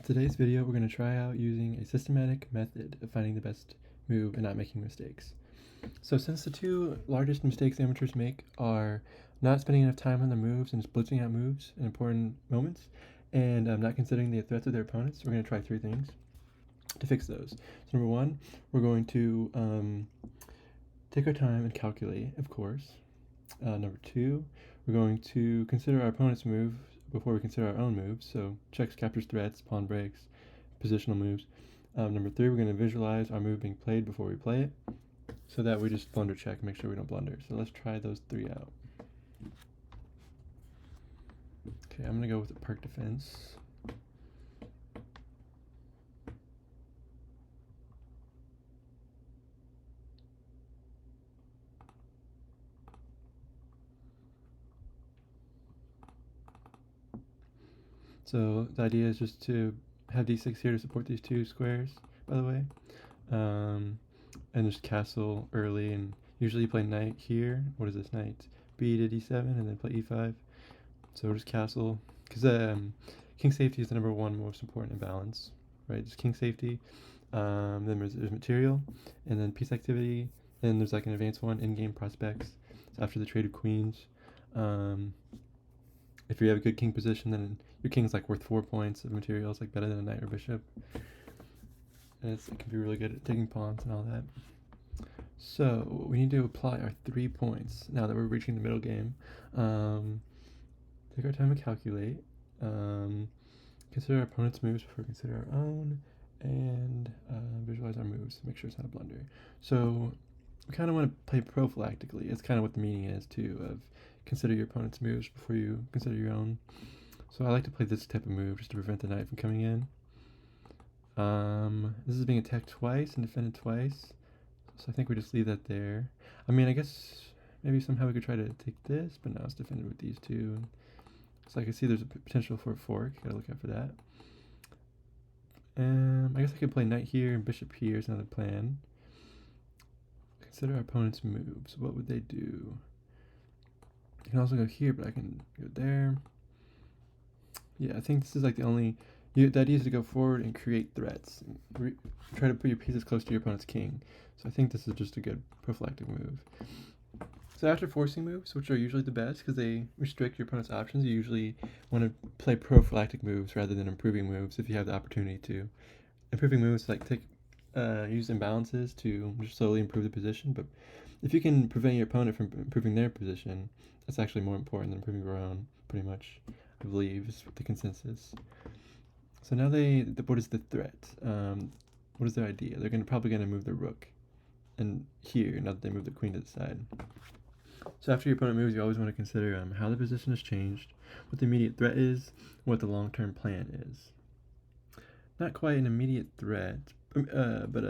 Today's video, we're going to try out using a systematic method of finding the best move and not making mistakes. So since the two largest mistakes amateurs make are not spending enough time on the moves and just blitzing out moves in important moments, and not considering the threats of their opponents, we're going to try three things to fix those. So number one, we're going to take our time and calculate, of course. Number two, we're going to consider our opponent's move before we consider our own moves. So checks, captures, threats, pawn breaks, positional moves. Number three, we're going to visualize our move being played before we play it, so that we just blunder check and make sure we don't blunder. So let's try those three out. Okay, I'm going to go with the park defense. So the idea is just to have d6 here to support these two squares, by the way. And just castle early, and usually you play knight here. What is this, knight? B to d7, and then play e5. So just castle, because king safety is the number one most important imbalance, right? Just king safety. Then there's material, and then piece activity. Then there's like an advanced one, in-game prospects. So after the trade of queens. If you have a good king position, then your king's like worth 4 points of materials, like better than a knight or bishop. And it can be really good at taking pawns and all that. So we need to apply our 3 points now that we're reaching the middle game. Take our time to calculate. Consider our opponent's moves before we consider our own, and visualize our moves. Make sure it's not a blunder. So we kind of want to play prophylactically. It's kind of what the meaning is too, of consider your opponent's moves before you consider your own. So I like to play this type of move just to prevent the knight from coming in. This is being attacked twice and defended twice, so I think we just leave that there. I mean, I guess maybe somehow we could try to take this, but now it's defended with these two. So I can see there's a potential for a fork. Gotta look out for that. I guess I could play knight here and bishop here is another plan. Consider our opponent's moves. What would they do? I can also go here, but I can go there. Yeah, I think this is like the only... the idea is to go forward and create threats. Try to put your pieces close to your opponent's king. So I think this is just a good prophylactic move. So after forcing moves, which are usually the best because they restrict your opponent's options, you usually want to play prophylactic moves rather than improving moves if you have the opportunity to. Improving moves like use imbalances to just slowly improve the position, but if you can prevent your opponent from improving their position, that's actually more important than improving your own, pretty much, I believe, is the consensus. So now what is the threat? What is their idea? They're probably going to move the rook and here, now that they move the queen to the side. So after your opponent moves, you always want to consider how the position has changed, what the immediate threat is, what the long-term plan is. Not quite an immediate threat, but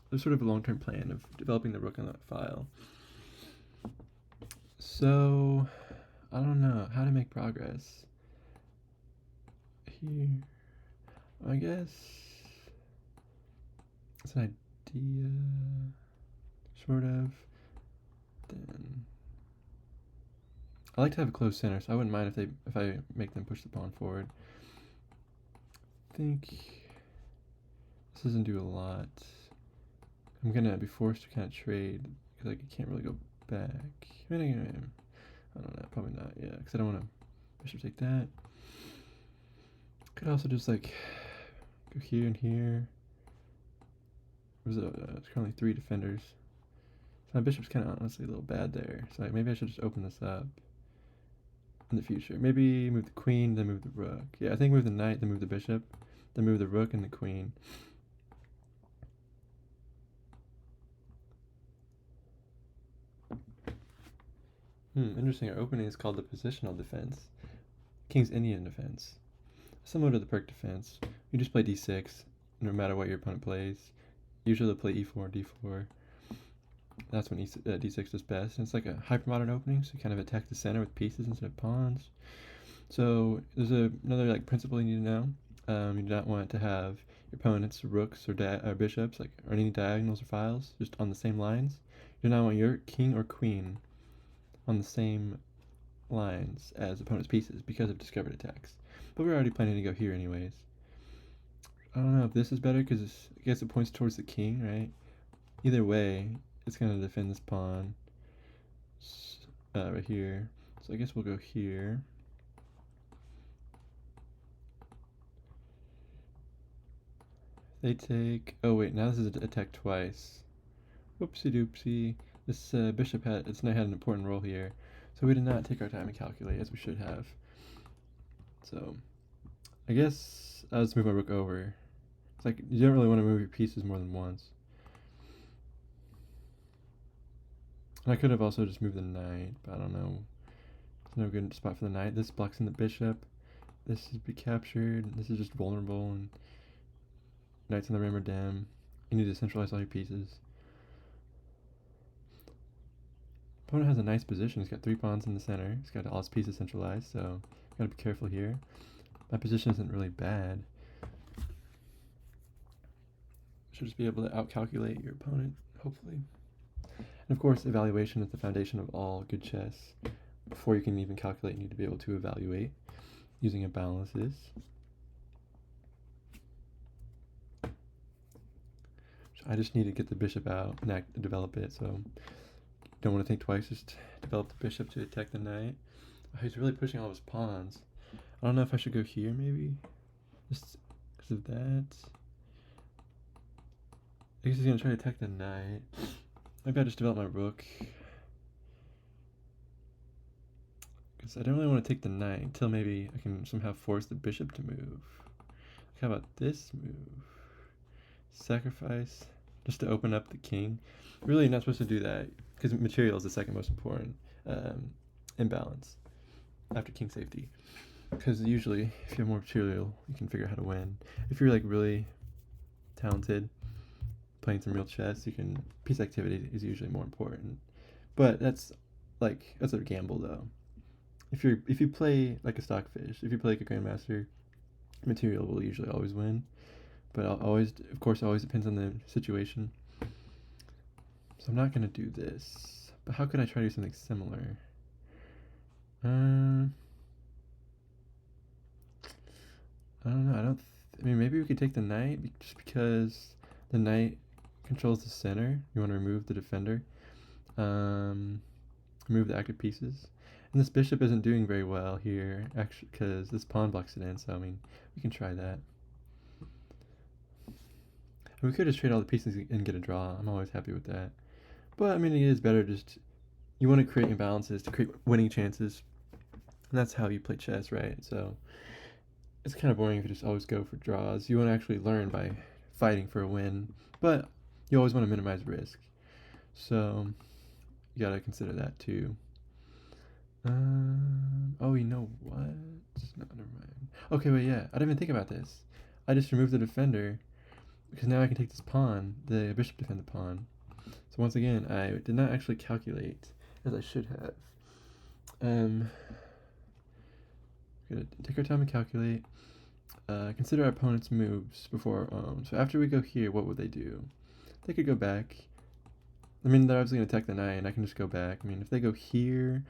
there's sort of a long-term plan of developing the rook on that file. So, I don't know how to make progress. Here, I guess it's an idea, sort of. Then I like to have a close center, so I wouldn't mind if I make them push the pawn forward. I think this doesn't do a lot. I'm gonna be forced to kind of trade because I can't really go back. I don't know, probably not. Yeah, because I don't want to bishop take that. Could also just like go here and here. There's currently 3 defenders. So my bishop's kind of honestly a little bad there. So maybe I should just open this up in the future. Maybe move the queen, then move the rook. Yeah, I think move the knight, then move the bishop, then move the rook and the queen. Interesting. Our opening is called the positional defense. King's Indian defense. Similar to the perk defense. You just play d6 no matter what your opponent plays. Usually they'll play e4, d4. That's when d6 is best. And it's like a hypermodern opening, so you kind of attack the center with pieces instead of pawns. So there's another like principle you need to know. You do not want to have your opponent's rooks or bishops or any diagonals or files just on the same lines. You do not want your king or queen on the same lines as opponent's pieces because of discovered attacks. But we're already planning to go here anyways. I don't know if this is better because I guess it points towards the king, right? Either way, it's gonna defend this pawn right here. So I guess we'll go here. They take. Oh wait, now this is attack twice. Whoopsie doopsie. This bishop had its knight had an important role here, so we did not take our time to calculate as we should have. So I guess I'll just move my rook over. It's like you don't really want to move your pieces more than once. And I could have also just moved the knight, but I don't know. There's no good spot for the knight. This blocks in the bishop. This is be captured. This is just vulnerable, and knight's in the rim or dam. You need to centralize all your pieces. Opponent has a nice position. He's got 3 pawns in the center. He's got all his pieces centralized, so gotta be careful here. My position isn't really bad. Should just be able to outcalculate your opponent, hopefully. And of course, evaluation is the foundation of all good chess. Before you can even calculate, you need to be able to evaluate using imbalances. I just need to get the bishop out and develop it, so don't want to think twice, just develop the bishop to attack the knight. Oh, he's really pushing all of his pawns. I don't know if I should go here, maybe? Just because of that. I guess he's going to try to attack the knight. Maybe I'll just develop my rook. Because I don't really want to take the knight until maybe I can somehow force the bishop to move. How about this move? Sacrifice, just to open up the king. Really not supposed to do that, because material is the second most important imbalance after king safety. Because usually, if you have more material, you can figure out how to win. If you're like really talented, playing some real chess, piece activity is usually more important. But that's a gamble though. If you play like a stockfish, if you play like a grandmaster, material will usually always win. But of course, it always depends on the situation. So I'm not gonna do this. But how could I try to do something similar? I don't know. I mean, maybe we could take the knight just because the knight controls the center. You want to remove the defender. Remove the active pieces. And this bishop isn't doing very well here, actually, because this pawn blocks it in. So I mean, we can try that. And we could just trade all the pieces and get a draw. I'm always happy with that. But I mean, it is better just you want to create imbalances to create winning chances. And that's how you play chess, right? So it's kind of boring if you just always go for draws. You want to actually learn by fighting for a win, but you always want to minimize risk. So you gotta consider that too. Oh, you know what? No, never mind. Okay, wait, yeah, I didn't even think about this. I just removed the defender because now I can take this pawn. The bishop defend the pawn. So once again, I did not actually calculate as I should have. Gonna take our time and calculate. Consider our opponent's moves before our own. So after we go here, what would they do? They could go back. I mean, they're obviously going to attack the knight, and I can just go back. I mean, if they go here,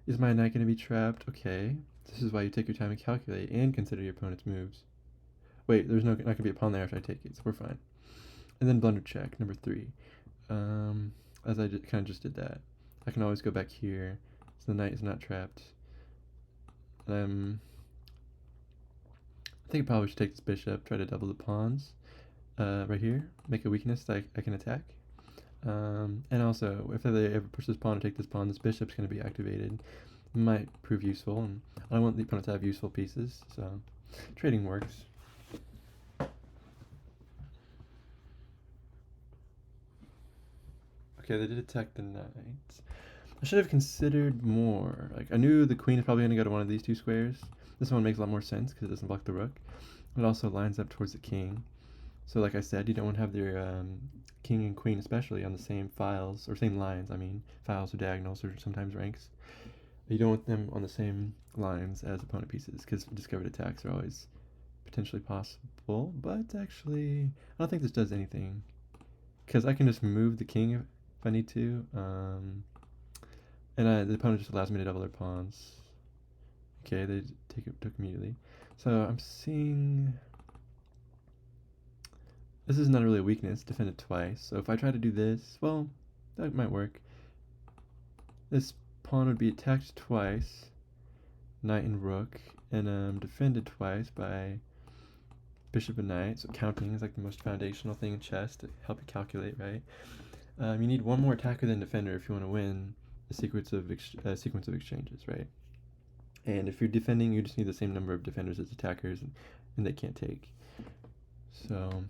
is my knight going to be trapped? Okay. This is why you take your time and calculate and consider your opponent's moves. Wait, there's not going to be a pawn there after I take it, so we're fine. And then blunder check, number 3. As I kind of just did that. I can always go back here, so the knight is not trapped. I think I probably should take this bishop, try to double the pawns right here, make a weakness that I can attack. And also, if they ever push this pawn or take this pawn, this bishop's going to be activated. It might prove useful, and I don't want the opponent to have useful pieces, so trading works. Okay, they did attack the knight. I should have considered more. Like, I knew the queen is probably going to go to one of these 2 squares. This one makes a lot more sense because it doesn't block the rook. It also lines up towards the king. So like I said, you don't want to have their king and queen especially on the same files, or same lines, I mean, files or diagonals or sometimes ranks. You don't want them on the same lines as opponent pieces, because discovered attacks are always potentially possible, but actually, I don't think this does anything, because I can just move the king if I need to, and the opponent just allows me to double their pawns. Okay, they took immediately. So I'm seeing... This is not really a weakness, defend it twice. So if I try to do this, well, that might work. This pawn would be attacked twice, knight and rook, and defended twice by bishop and knight. So counting is like the most foundational thing in chess to help you calculate, right? You need one more attacker than defender if you want to win a sequence of exchanges, right? And if you're defending, you just need the same number of defenders as attackers, and they can't take. So,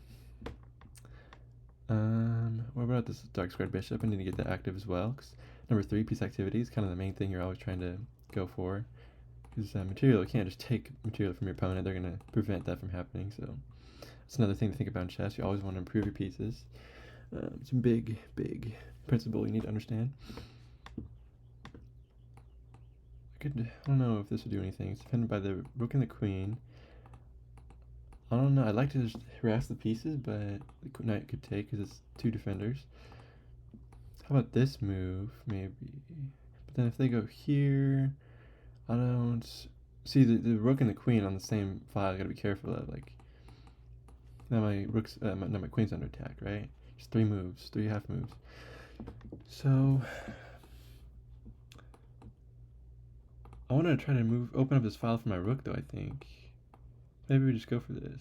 what about this dark squared bishop? I need to get that active as well, because number 3, piece activity, is kind of the main thing you're always trying to go for. Because material, you can't just take material from your opponent, they're going to prevent that from happening, so that's another thing to think about in chess. You always want to improve your pieces. It's a big principle you need to understand. I don't know if this will do anything. It's defended by the rook and the queen. I don't know. I'd like to just harass the pieces, but the knight could take because it's 2 defenders. How about this move, maybe? But then if they go here, I don't see the rook and the queen on the same file. I gotta be careful of. Like now my queen's under attack, right? Just 3 moves, 3 half moves. So I want to try to open up this file for my rook, though. I think maybe we just go for this,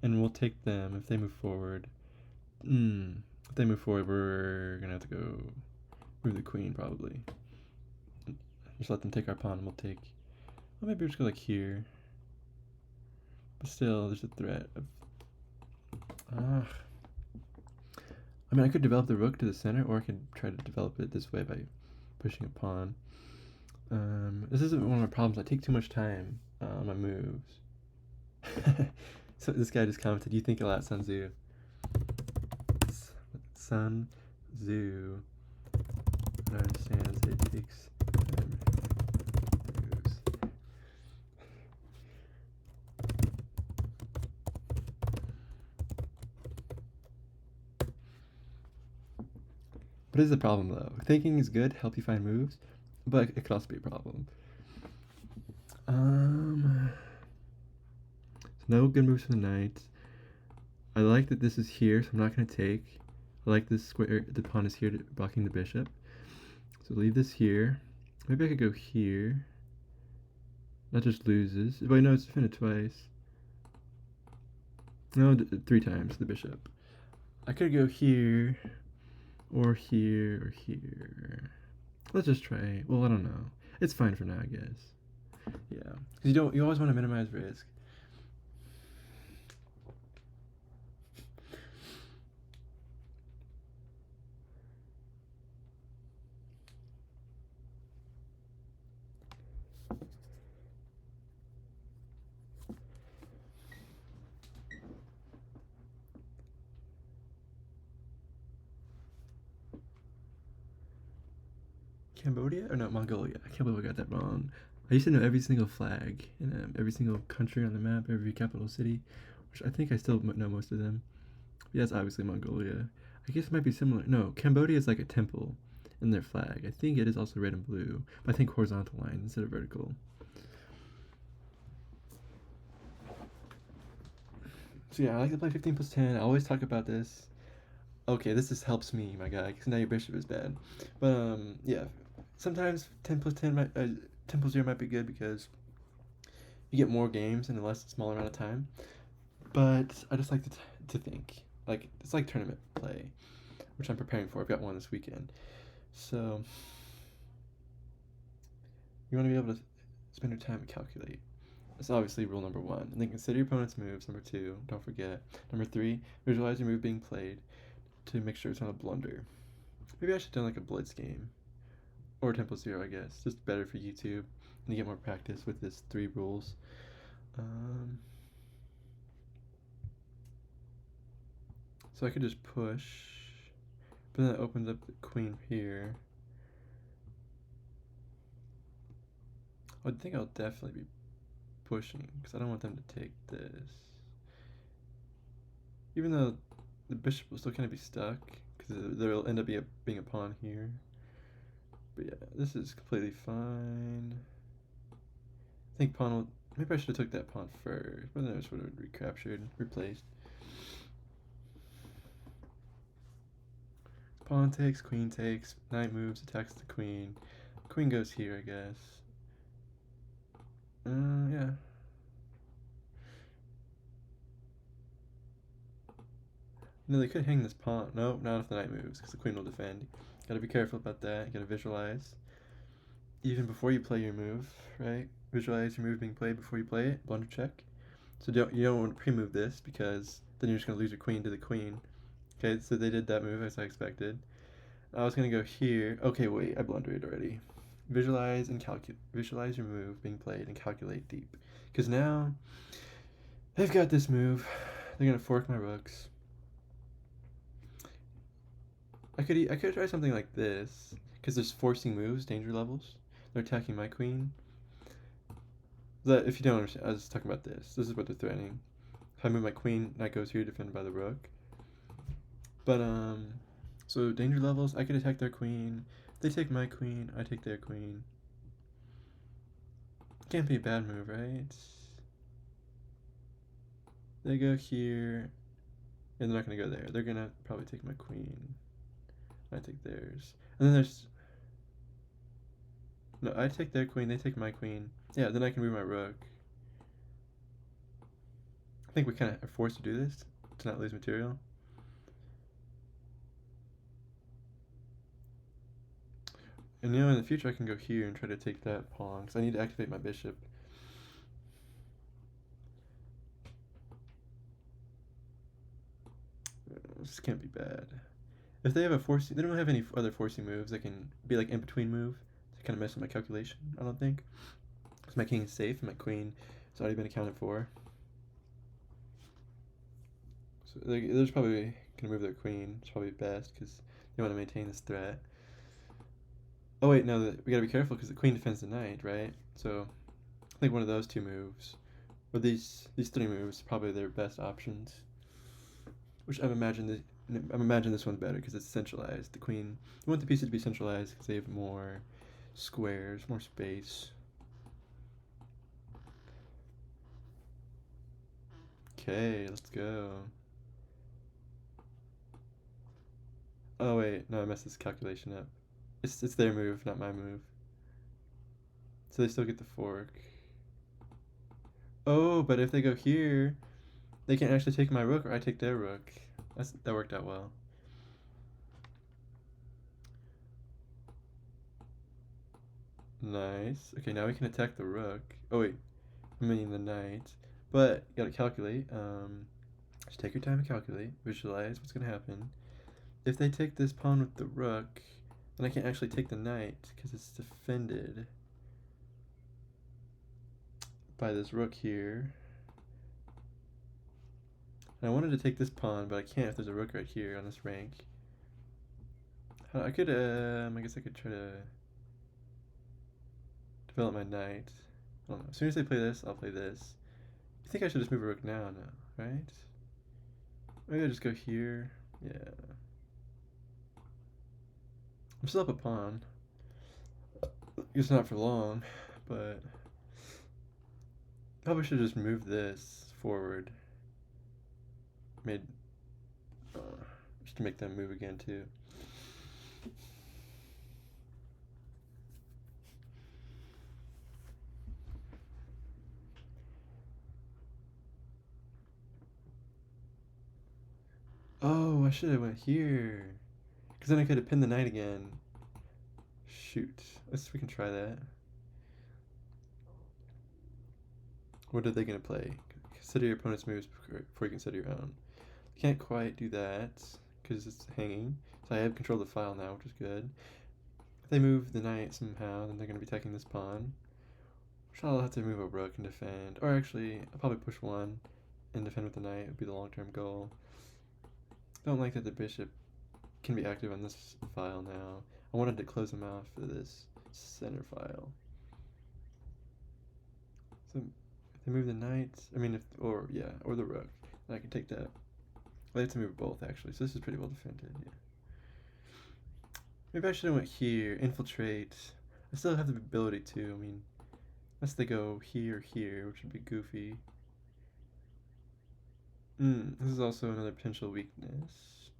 and we'll take them if they move forward. If they move forward, we're gonna have to go move the queen probably. Just let them take our pawn, and we'll take. Well, maybe we'll just go like here. But still, there's a threat of. I mean, I could develop the rook to the center, or I could try to develop it this way by pushing a pawn. This isn't one of my problems. I take too much time on my moves. So this guy just commented, "You think a lot, Sun Tzu." Sun Tzu understands it takes time moves. What is the problem though? Thinking is good, help you find moves, but it could also be a problem. So no good moves for the knight. I like that this is here, so I'm not going to take. I like this square, the pawn is here blocking the bishop. So leave this here. Maybe I could go here. That just loses. Wait, no, it's defended twice. No, 3 times the bishop. I could go here, or here, or here. Let's just try. Well, I don't know. It's fine for now, I guess. Yeah, because you always want to minimize risk. Cambodia? Or no, Mongolia. I can't believe I got that wrong. I used to know every single flag in every single country on the map, every capital city, which I think I still know most of them. Yeah, it's obviously Mongolia. I guess it might be similar. No, Cambodia is like a temple in their flag. I think it is also red and blue, but I think horizontal lines instead of vertical. So yeah, I like to play 15 plus 10. I always talk about this. Okay, this just helps me, my guy, because now your bishop is bad. But yeah, sometimes 10 plus 10 10 plus 0 might be good because you get more games in a smaller amount of time. But I just like to think. Like, it's like tournament play, which I'm preparing for. I've got one this weekend. So, you want to be able to spend your time and calculate. That's obviously rule number 1. And then consider your opponent's moves, number 2. Don't forget. Number 3, visualize your move being played to make sure it's not a blunder. Maybe I should have done like a blitz game. Or 10 plus 0, I guess. Just better for YouTube. And you get more practice with this 3 rules. So I could just push, but then it opens up the queen here. I think I'll definitely be pushing, because I don't want them to take this. Even though the bishop will still kind of be stuck, because there will end up being a pawn here. But yeah, this is completely fine. I think pawn will... Maybe I should have took that pawn first, but then it would have recaptured, replaced. Pawn takes, queen takes, knight moves, attacks the queen. Queen goes here, I guess. Yeah. No, they could hang this pawn. Nope, not if the knight moves, because the queen will defend. Gotta be careful about that. You gotta visualize. Even before you play your move, right? Visualize your move being played before you play it. Blunder check. So you don't want to pre-move this, because then you're just gonna lose your queen to the queen. Okay, so they did that move as I expected. I was gonna go here. Okay, wait, I blundered already. Visualize and calculate. Visualize your move being played and calculate deep. Because now they've got this move. They're gonna fork my rooks. I could try something like this, because there's forcing moves, danger levels. They're attacking my queen. That, if you don't understand, I was talking about this. This is what they're threatening. If I move my queen, knight goes here, defended by the rook. But so danger levels. I could attack their queen. They take my queen. I take their queen. Can't be a bad move, right? They go here, and they're not gonna go there. They're gonna probably take my queen. I take theirs. And then there's... No, I take their queen, they take my queen. Yeah, then I can move my rook. I think we kind of are forced to do this to not lose material. And in the future I can go here and try to take that pawn, because I need to activate my bishop. This can't be bad. If they have a forcing, they don't have any other forcing moves that can be like in between move to kind of mess with my calculation. I don't think. Because my king is safe and my queen has already been accounted for. So they're just probably gonna move their queen. It's probably best because they want to maintain this threat. Oh wait, no, we gotta be careful because the queen defends the knight, right? So I think one of those two moves, or these three moves, probably their best options. Which I'm imagining this one's better because it's centralized. The queen, you want the pieces to be centralized because they have more squares, more space. Okay, let's go. Oh wait, no, I messed this calculation up. It's their move, not my move. So they still get the fork. Oh, but if they go here, they can't actually take my rook, or I take their rook. That worked out well. Nice. Okay, now we can attack the rook. Oh wait, I mean the knight. But you gotta calculate. Just take your time and calculate. Visualize what's gonna happen. If they take this pawn with the rook, then I can't actually take the knight because it's defended by this rook here. And I wanted to take this pawn, but I can't if there's a rook right here on this rank. I could, I guess I could try to develop my knight. I don't know. As soon as they play this, I'll play this. I think I should just move a rook now, right? Maybe I just go here. Yeah. I'm still up a pawn. It's not for long, but probably should just move this forward. Just to make them move again too. Oh, I should have went here. Because then I could have pinned the knight again. Shoot. We can try that. What are they going to play? Consider your opponent's moves before you consider your own. I can't quite do that because it's hanging. So I have control of the file now, which is good. If they move the knight somehow, then they're going to be attacking this pawn. Which I'll have to move a rook and defend. Or actually, I'll probably push one and defend with the knight. It would be the long-term goal. Don't like that the bishop can be active on this file now. I wanted to close them out for this center file. So if they move the knight, or the rook, then I can take that. I have to move both actually, so this is pretty well defended. Yeah. Maybe I should have went here, infiltrate. I still have the ability to. Unless they go here, which would be goofy. This is also another potential weakness.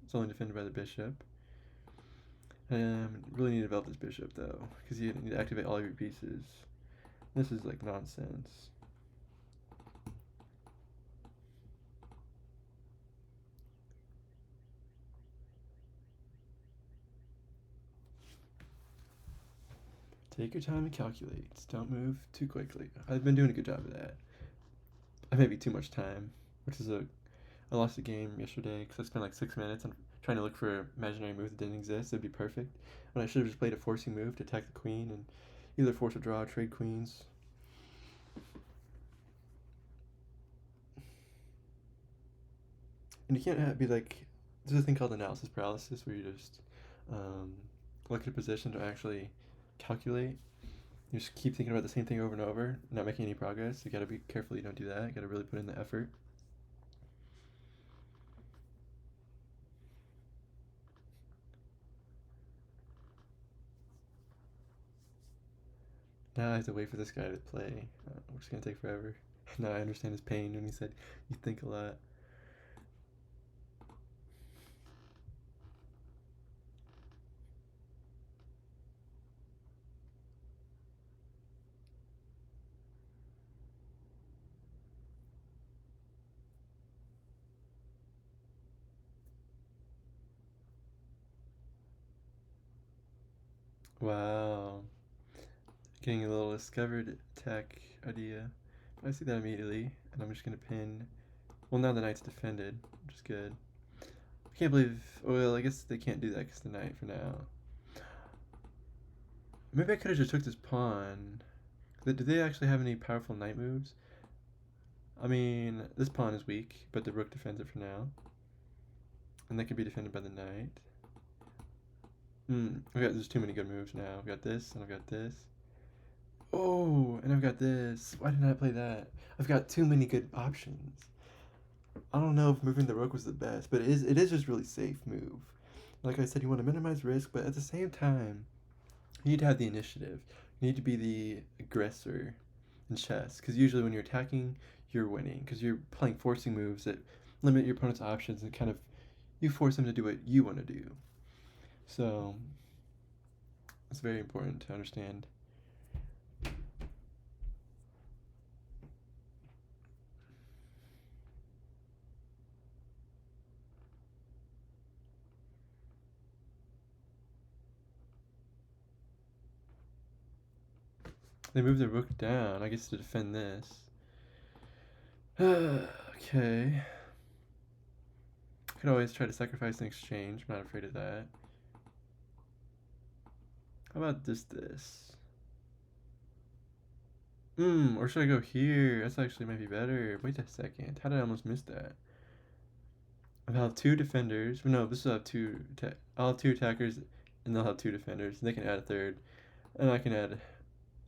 It's only defended by the bishop. Really need to develop this bishop though, because you need to activate all of your pieces. This is like nonsense. Take your time and calculate. Don't move too quickly. I've been doing a good job of that. I may be too much time, which is I lost a game yesterday because I spent like 6 minutes on trying to look for an imaginary move that didn't exist. It'd be perfect. When I should have just played a forcing move to attack the queen and either force a draw or trade queens. And you can't be like, there's a thing called analysis paralysis where you just look at a position to actually calculate. You just keep thinking about the same thing over and over, not making any progress. You gotta be careful you don't do that. You gotta really put in the effort. Now I have to wait for this guy to play, which is gonna take forever. Now I understand his pain when he said, you think a lot. Wow. Getting a little discovered attack idea. I see that immediately, and I'm just gonna pin. Well, now the knight's defended, which is good. I can't believe. Well, I guess they can't do that because the knight for now. Maybe I could have just took this pawn. Do they actually have any powerful knight moves? I mean, this pawn is weak, but the rook defends it for now. And that can be defended by the knight. There's too many good moves now. I've got this, and I've got this. Oh, and I've got this. Why didn't I play that? I've got too many good options. I don't know if moving the rook was the best, but it is just really safe move. Like I said, you want to minimize risk, but at the same time, you need to have the initiative. You need to be the aggressor in chess, because usually when you're attacking, you're winning, because you're playing forcing moves that limit your opponent's options and kind of you force them to do what you want to do. So it's very important to understand. They move the rook down, I guess, to defend this. Okay. Could always try to sacrifice in exchange. I'm not afraid of that. How about this? Or should I go here? That's actually might be better. Wait a second. How did I almost miss that? I'll have two defenders. No, this will have two. I'll have two attackers, and they'll have two defenders. And they can add a third, and I can add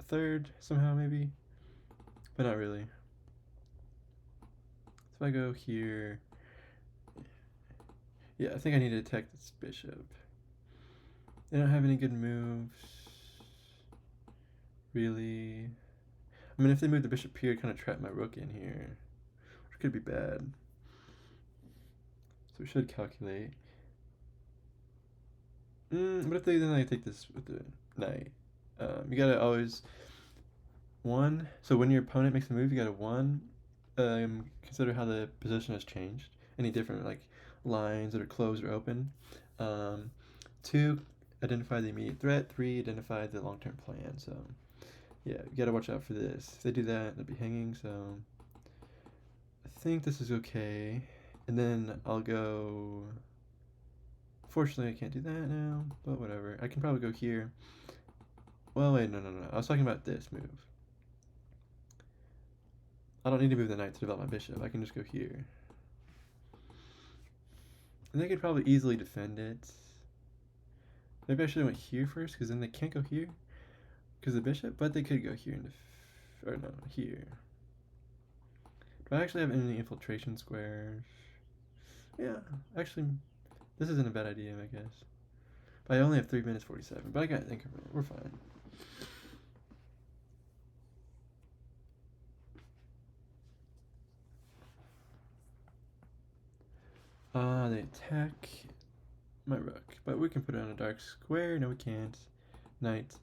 a third somehow, maybe, but not really. So if I go here, yeah, I think I need to attack this bishop. They don't have any good moves, really. I mean, if they move the bishop here, kind of trap my rook in here, which could be bad. So we should calculate. But if then I take this with the knight. You gotta always one. So when your opponent makes a move, you gotta one. Consider how the position has changed. Any different like lines that are closed or open. Two, identify the immediate threat. Three, identify the long-term plan. So yeah, you gotta watch out for this. If they do that, they'll be hanging. So I think this is okay. And then I'll go. Fortunately, I can't do that now, but whatever. I can probably go here. Well, wait, no. I was talking about this move. I don't need to move the knight to develop my bishop. I can just go here. And they could probably easily defend it. Maybe I should have went here first, because then they can't go here. Because the bishop, but they could go here and or no, here. Do I actually have any infiltration squares? Yeah, actually, this isn't a bad idea, I guess. But I only have 3 minutes 47, but I got increment. We're fine. They attack. my rook. But we can put it on a dark square. No, we can't. Knight.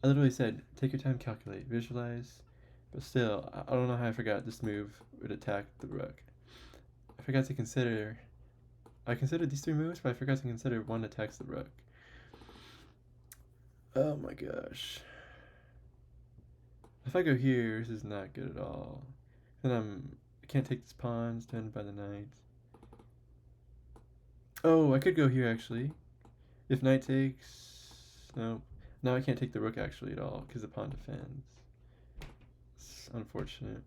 I literally said, take your time, calculate, visualize. But still, I don't know how I forgot this move would attack the rook. I forgot to consider... I considered these 3 moves, but I forgot to consider one attacks the rook. Oh my gosh. If I go here, this is not good at all. Then I can't take this pawn, it's defended by the knight. Oh, I could go here actually. If knight takes... No. Now I can't take the rook actually at all, because the pawn defends. It's unfortunate.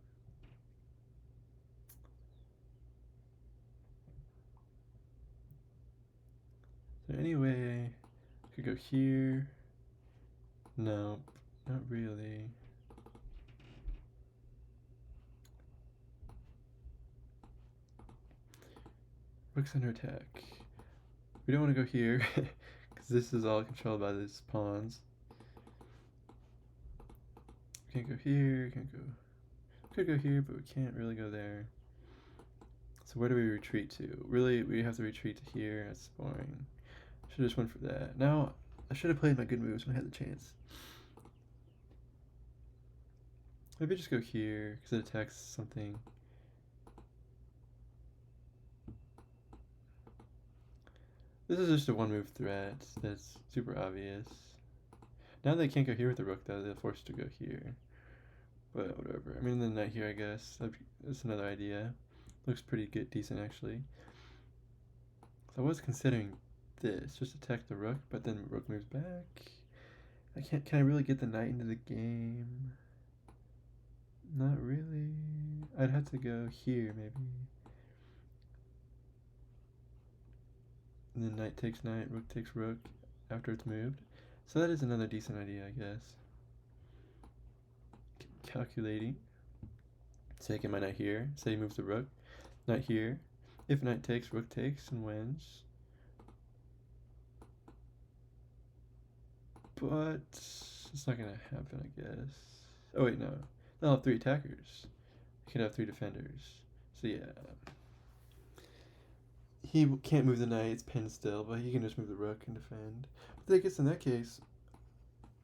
So anyway, I could go here. No, not really. Rook's under attack. We don't want to go here, because this is all controlled by these pawns. We can't go here, can't go... We could go here, but we can't really go there. So where do we retreat to? Really, we have to retreat to here. That's boring. Should've just went for that. Now, I should have played my good moves when I had the chance. Maybe just go here, because it attacks something. This is just a 1-move threat that's super obvious. Now they can't go here with the rook, though. They're forced to go here. But whatever. I mean, the knight here, I guess. That's another idea. Looks pretty good, decent, actually. So I was considering this. Just attack the rook, but then rook moves back. Can I really get the knight into the game? Not really. I'd have to go here, maybe. And then knight takes knight, rook takes rook after it's moved. So that is another decent idea, I guess. Calculating. Taking my knight here. Say he moves the rook. Knight here. If knight takes, rook takes and wins. But it's not gonna happen, I guess. Oh wait, no. They'll have 3 attackers. He could have 3 defenders. So yeah. He can't move the knight, it's pinned still, but he can just move the rook and defend. But I guess in that case,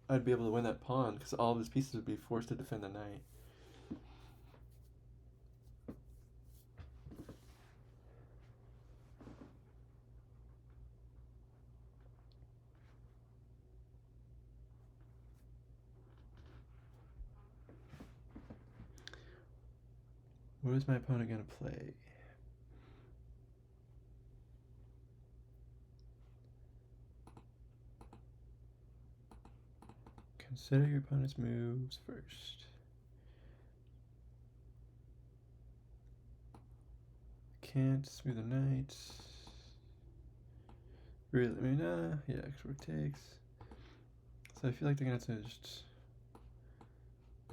I'd be able to win that pawn, because all of his pieces would be forced to defend the knight. What is my opponent going to play? Consider your opponent's moves first. Can't smooth the knight. Really? I mean, yeah, rook takes. So I feel like they're going to have to just...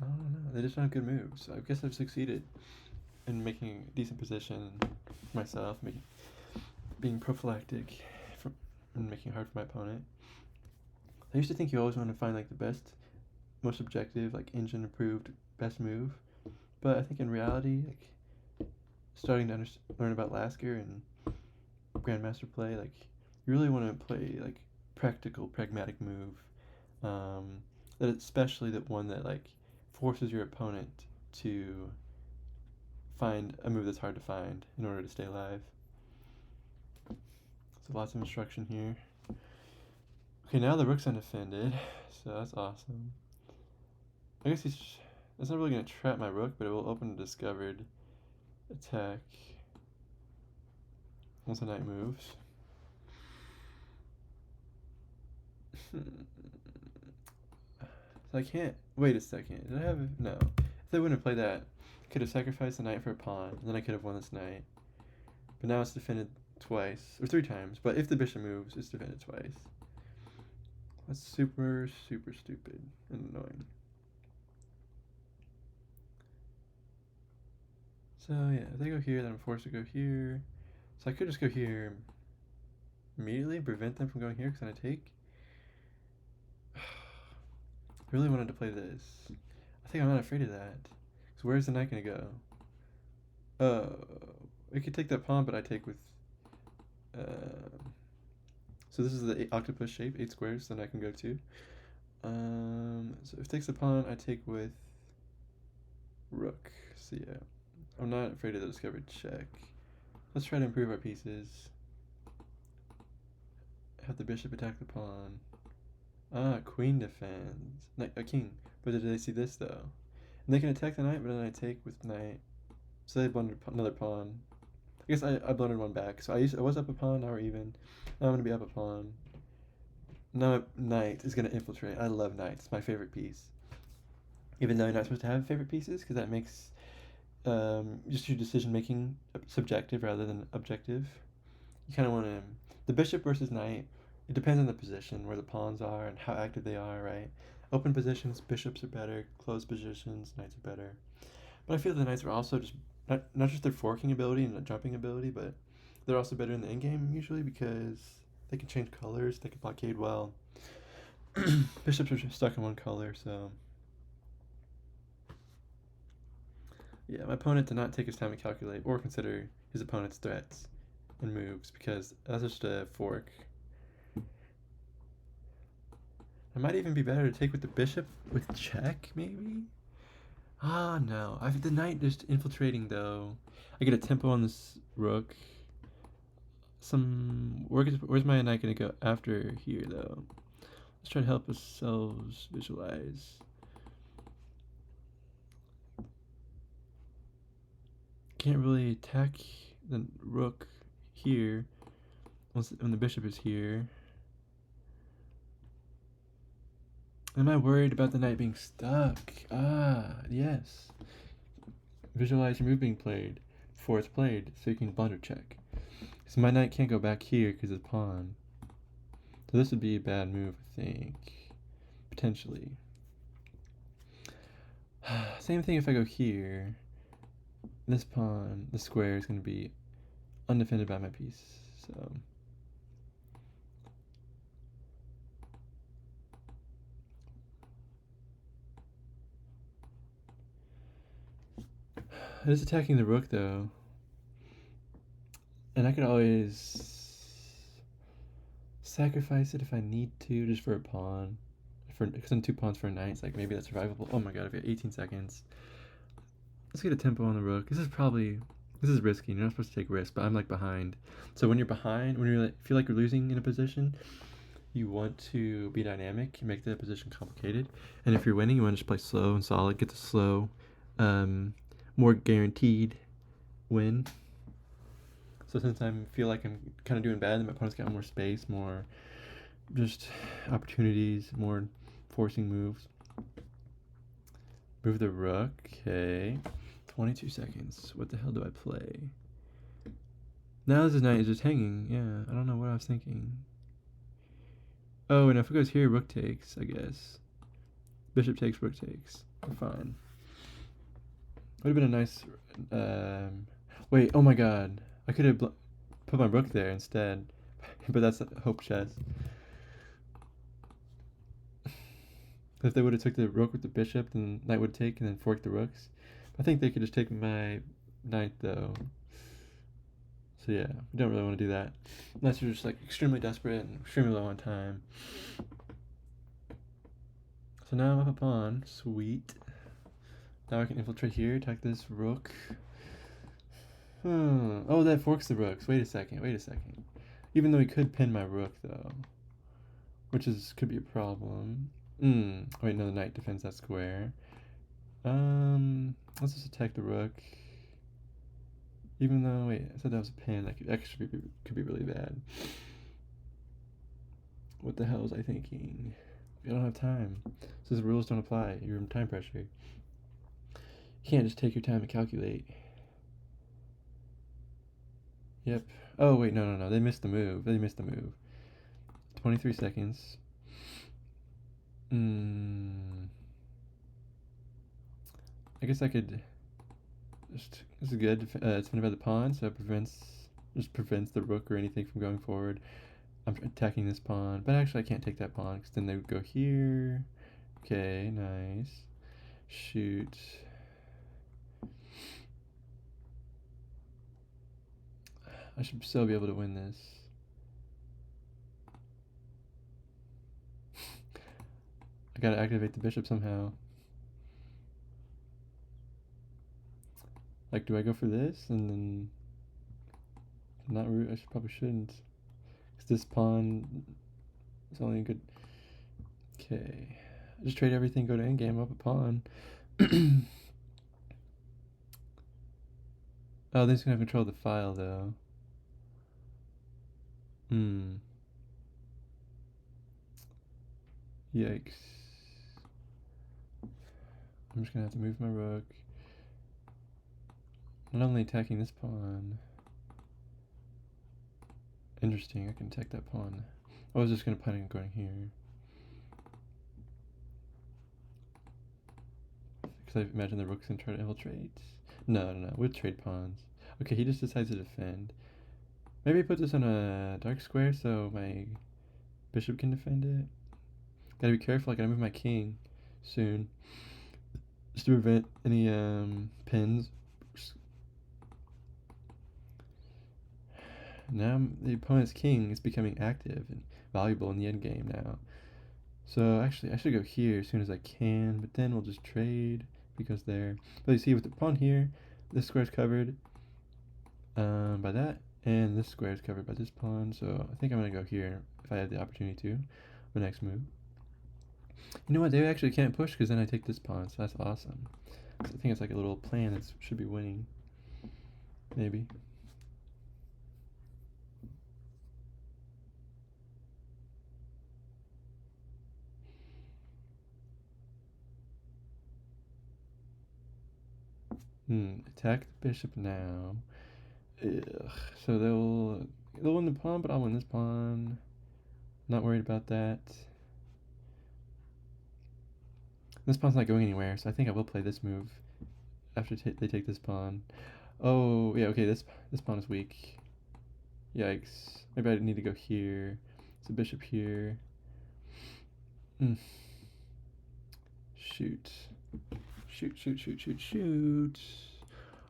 I don't know. They just don't have good moves. So I guess I've succeeded in making a decent position for myself, being prophylactic and making it hard for my opponent. I used to think you always want to find like the best, most objective, like engine approved best move, but I think in reality, like starting to learn about Lasker and Grandmaster play, like you really want to play like practical, pragmatic move. That especially that one that like forces your opponent to find a move that's hard to find in order to stay alive. So lots of instruction here. Okay, now the rook's undefended, so that's awesome. I guess that's not really going to trap my rook, but it will open a discovered attack once the knight moves. So I can't... Wait a second. Did I have... No. If they wouldn't have played that, I could have sacrificed the knight for a pawn, and then I could have won this knight. But now it's defended twice, or 3 times, but if the bishop moves, it's defended twice. That's super, super stupid and annoying. So yeah, if they go here, then I'm forced to go here. So I could just go here immediately, prevent them from going here, because then I take. I really wanted to play this. I think I'm not afraid of that. Because where's the knight going to go? We could take that pawn, but I take with... So this is the octopus shape, 8 squares, then I can go to. So if it takes the pawn, I take with rook. So yeah, I'm not afraid of the discovered check. Let's try to improve our pieces. Have the bishop attack the pawn. Ah, queen defends. Knight, a king. But did they see this though? And they can attack the knight, but then I take with knight. So they blundered another pawn. I guess I blundered one back. So I was up a pawn, now we're even. Now I'm gonna be up a pawn. Now knight is gonna infiltrate. I love knight. It's my favorite piece. Even though you're not supposed to have favorite pieces, because that makes just your decision making subjective rather than objective. You kind of want to the bishop versus knight. It depends on the position where the pawns are and how active they are, right? Open positions, bishops are better. Closed positions, knights are better. But I feel the knights are also just not just their forking ability and jumping ability, but they're also better in the end game usually because they can change colors. They can blockade well. Bishops are stuck in one color, so yeah, my opponent did not take his time to calculate or consider his opponent's threats and moves because that's just a fork. It might even be better to take with the bishop with check, maybe? Ah, no. I have the knight just infiltrating, though. I get a tempo on this rook. Where's my knight gonna go after here, though? Let's try to help ourselves visualize. Can't really attack the rook here when the bishop is here. Am I worried about the knight being stuck? Ah, yes. Visualize your move being played before it's played, so you can blunder check. So my knight can't go back here because it's pawn. So this would be a bad move, I think. Potentially. Same thing if I go here. This pawn, the square, is going to be undefended by my piece. So it is attacking the rook though. And I could always sacrifice it if I need to, just for a pawn. Because I'm 2 pawns for a knight, it's like maybe that's survivable. Oh my god, I've got 18 seconds. Let's get a tempo on the rook. This is risky. You're not supposed to take risks, but I'm like behind. So when you're behind, when you feel like you're losing in a position, you want to be dynamic, make the position complicated. And if you're winning, you want to just play slow and solid, get the slow, more guaranteed win. So since I feel like I'm kind of doing bad, then my opponent's got more space, more just opportunities, more forcing moves. Move the rook. Okay. 22 seconds. What the hell do I play? Now this knight is just hanging. Yeah, I don't know what I was thinking. Oh, and if it goes here, rook takes, I guess. Bishop takes, rook takes. We're fine. Would have been a nice... wait, oh my god. I could have put my rook there instead. But that's a hope chess. If they would have took the rook with the bishop, then knight would take and then fork the rooks. I think they could just take my knight though. So yeah, we don't really want to do that. Unless you're just like extremely desperate and extremely low on time. So now I'm up a pawn. Sweet. Now I can infiltrate here, attack this rook. Oh, that forks the rooks. Wait a second. Even though he could pin my rook though. Which could be a problem. Wait, no, the knight defends that square. Let's just attack the rook. Even though, wait, I said that was a pin. That could be really bad. What the hell was I thinking? I don't have time. Says the rules don't apply. You're in time pressure. You can't just take your time and calculate. Yep. Oh, wait, no. They missed the move. 23 seconds. I guess I could just, this is good. It's defended by the pawn, so it prevents the rook or anything from going forward. I'm attacking this pawn, but actually I can't take that pawn because then they would go here. Okay, nice. Shoot. I should still be able to win this. gotta activate the bishop somehow. Like, do I go for this and then not root? Probably shouldn't. Cause this pawn is only a good. Okay, just trade everything, go to endgame, up a pawn. Oh, this is gonna have control of the file though. Yikes. I'm just gonna have to move my rook. Not only attacking this pawn. Interesting, I can attack that pawn. I was just gonna plan on going here. Because I imagine the rook's gonna try to infiltrate. No, we'll trade pawns. Okay, he just decides to defend. Maybe I put this on a dark square so my bishop can defend it. Gotta be careful, I gotta move my king soon. Just to prevent any pins. Now the opponent's king is becoming active and valuable in the endgame now. So actually, I should go here as soon as I can, but then we'll just trade because there. But you see, with the pawn here, this square is covered by that, and this square is covered by this pawn. So I think I'm gonna go here if I have the opportunity to. The next move. You know what? They actually can't push because then I take this pawn, so that's awesome. So I think it's like a little plan that should be winning. Maybe. Attack the bishop now. Ugh. So they'll win the pawn, but I'll win this pawn. Not worried about that. This pawn's not going anywhere, so I think I will play this move after they take this pawn. Oh, yeah, okay, this pawn is weak. Yikes. Maybe I need to go here. It's a bishop here. Shoot. Shoot.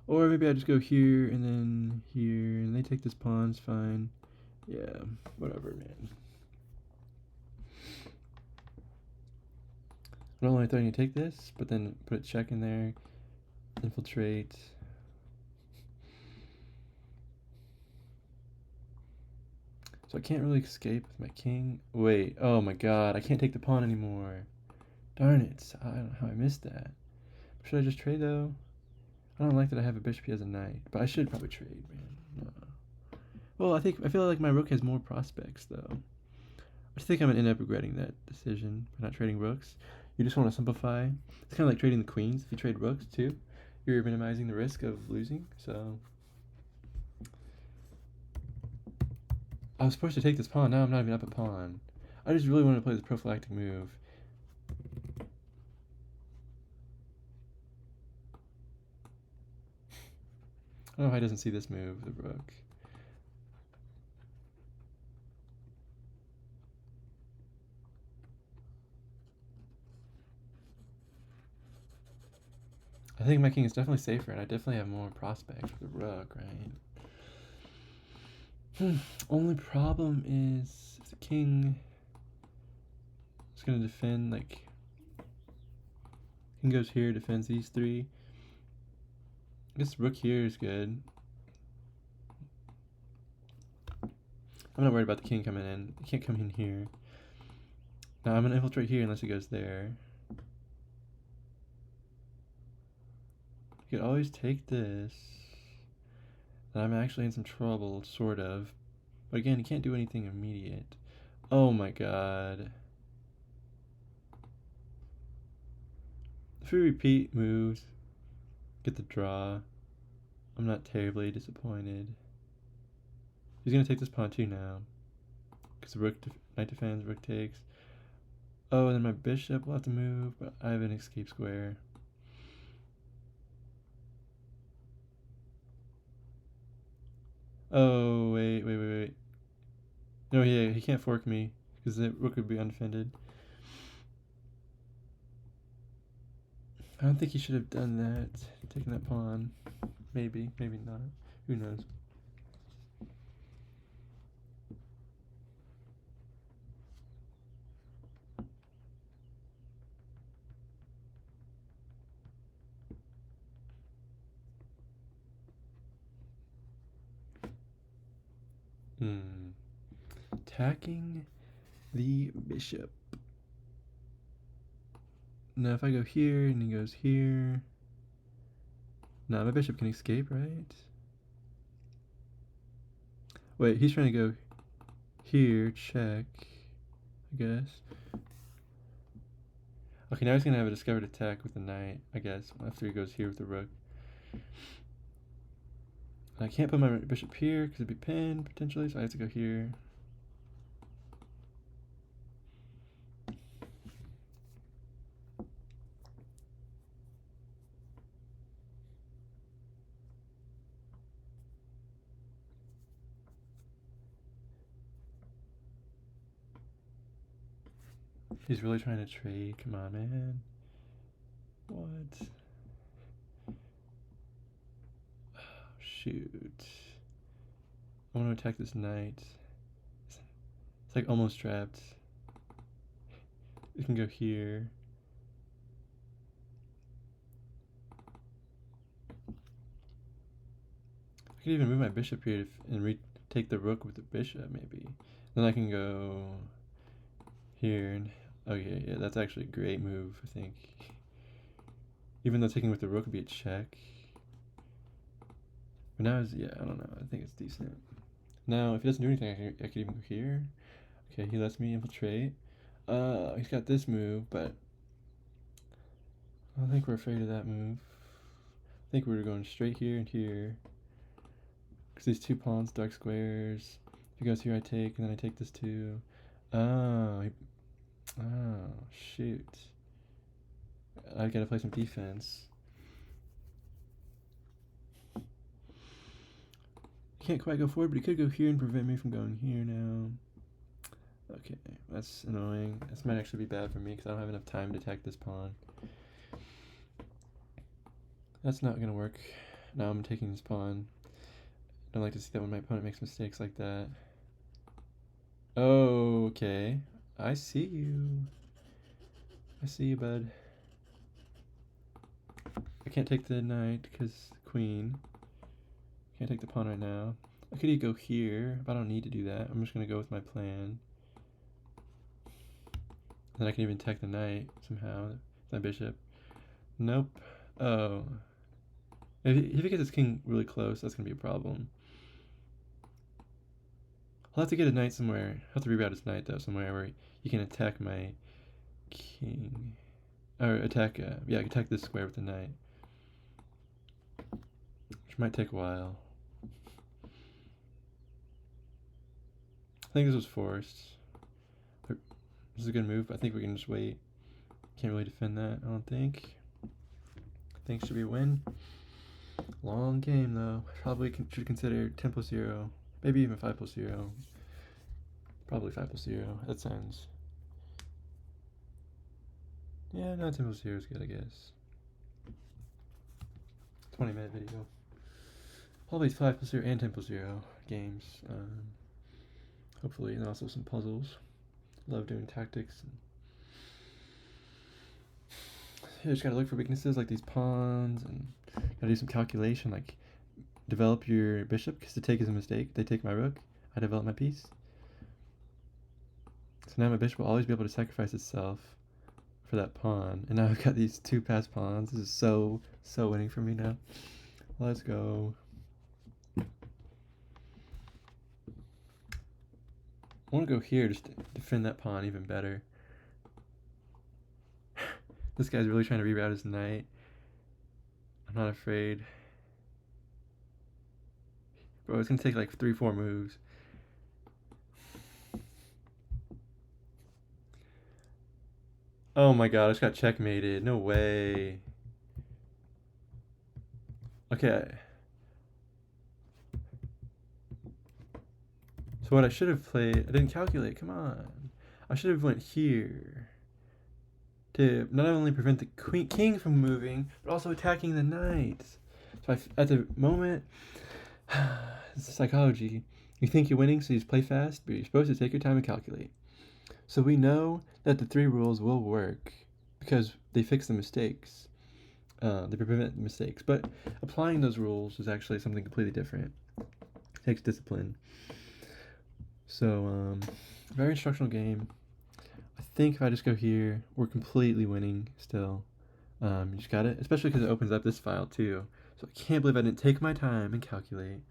Or maybe I just go here and then here, and they take this pawn, it's fine. Yeah, whatever, man. I don't like threatening to take this, but then put a check in there, infiltrate. So I can't really escape with my king. Wait, oh my god, I can't take the pawn anymore. Darn it, I don't know how I missed that. Should I just trade though? I don't like that I have a bishop he has a knight, but I should probably trade, man. No. Well, I feel like my rook has more prospects though. I think I'm gonna end up regretting that decision by not trading rooks. You just want to simplify. It's kind of like trading the queens. If you trade rooks too, you're minimizing the risk of losing. So I was supposed to take this pawn. Now I'm not even up a pawn. I just really wanted to play this prophylactic move. I don't know why he doesn't see this move, the rook. I think my king is definitely safer, and I definitely have more prospects with the rook, right? Only problem is if the king is going to defend, like, king goes here, defends these three. I guess rook here is good. I'm not worried about the king coming in. He can't come in here. Now I'm going to infiltrate here unless he goes there. You could always take this. And I'm actually in some trouble, sort of. But again, he can't do anything immediate. Oh my god. If we repeat moves, get the draw, I'm not terribly disappointed. He's gonna take this pawn too now. Because the knight defends, rook takes. Oh, and then my bishop will have to move, but I have an escape square. Oh, wait. No, yeah, he can't fork me, because the rook would be undefended. I don't think he should have done that, taking that pawn. Maybe not. Who knows? Attacking the bishop. Now if I go here and he goes here, now my bishop can escape, right? Wait, he's trying to go here, check, I guess. Okay, now he's gonna have a discovered attack with the knight, I guess, after he goes here with the rook. And I can't put my bishop here because it'd be pinned potentially, so I have to go here. He's really trying to trade. Come on, man. What? Oh, shoot. I want to attack this knight. It's like almost trapped. We can go here. I could even move my bishop here and retake the rook with the bishop, maybe. Then I can go here and okay, yeah, that's actually a great move, I think. Even though taking with the rook would be a check. But now yeah, I don't know. I think it's decent. Now, if he doesn't do anything, I could even go here. Okay, he lets me infiltrate. He's got this move, but I don't think we're afraid of that move. I think we're going straight here and here. Because these two pawns, dark squares. If he goes here, I take, and then I take this too. Oh, shoot. I gotta play some defense. He can't quite go forward, but he could go here and prevent me from going here now. Okay, that's annoying. This might actually be bad for me because I don't have enough time to attack this pawn. That's not gonna work. Now I'm taking this pawn. I don't like to see that when my opponent makes mistakes like that. Oh, okay. I see you. I see you, bud. I can't take the knight because queen. Can't take the pawn right now. I could go here, but I don't need to do that. I'm just gonna go with my plan. Then I can even attack the knight somehow. My bishop. Nope. Oh. If he gets his king really close, that's gonna be a problem. I'll have to get a knight somewhere. I'll have to reroute his knight though, somewhere where he can attack my king. Or attack, yeah, attack this square with the knight. Which might take a while. I think this was forced. This is a good move, but I think we can just wait. Can't really defend that, I don't think. I think it should be a win. Long game though. Probably should consider 10+0. Maybe even 5+0. Probably 5+0. That sounds... Yeah, no, 10+0 is good, I guess. 20-minute video. Probably 5+0 and 10+0 games. Hopefully, and also some puzzles. Love doing tactics. You just gotta look for weaknesses like these pawns, and gotta do some calculation, like develop your bishop, because to take is a mistake. They take my rook, I develop my piece. So now my bishop will always be able to sacrifice itself for that pawn. And now I've got these two passed pawns. This is so winning for me now. Let's go. I want to go here just to defend that pawn even better. This guy's really trying to reroute his knight. I'm not afraid. Bro, it's gonna take like 3-4 moves. Oh my god, I just got checkmated. No way. Okay. So what I should have played, I didn't calculate, come on. I should have went here to not only prevent the king from moving, but also attacking the knight. So at the moment, it's psychology. You think you're winning, so you just play fast, but you're supposed to take your time and calculate. So we know that the 3 rules will work because they fix the mistakes. They prevent mistakes. But applying those rules is actually something completely different. It takes discipline. So, very instructional game. I think if I just go here, we're completely winning still. You just got it, especially because it opens up this file too. So I can't believe I didn't take my time and calculate.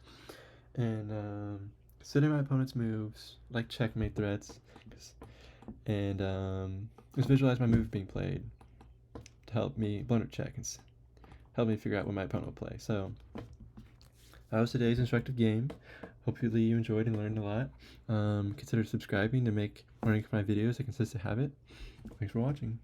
And consider my opponent's moves, like checkmate threats, and just visualize my move being played to help me blunder check and help me figure out what my opponent will play. So that was today's instructive game. Hopefully you enjoyed and learned a lot. Consider subscribing to make learning from my videos a consistent habit. Thanks for watching.